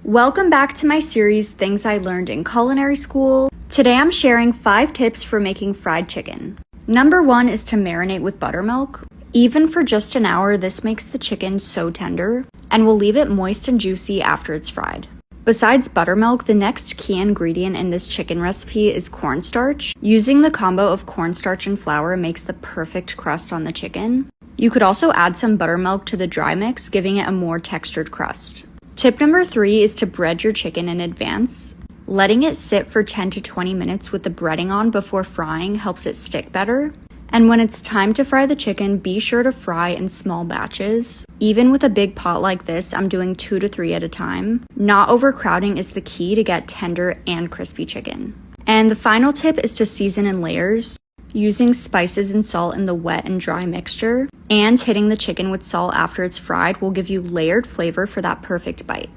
Welcome back to my series, Things I Learned in Culinary School. Today I'm sharing 5 tips for making fried chicken. Number 1 is to marinate with buttermilk. Even for just an hour, this makes the chicken so tender and will leave it moist and juicy after it's fried. Besides buttermilk, the next key ingredient in this chicken recipe is cornstarch. Using the combo of cornstarch and flour makes the perfect crust on the chicken. You could also add some buttermilk to the dry mix, giving it a more textured crust. Tip number 3 is to bread your chicken in advance. Letting it sit for 10 to 20 minutes with the breading on before frying helps it stick better. And when it's time to fry the chicken, be sure to fry in small batches. Even with a big pot like this, I'm doing 2 to 3 at a time. Not overcrowding is the key to get tender and crispy chicken. And the final tip is to season in layers, using spices and salt in the wet and dry mixture, and hitting the chicken with salt after it's fried will give you layered flavor for that perfect bite.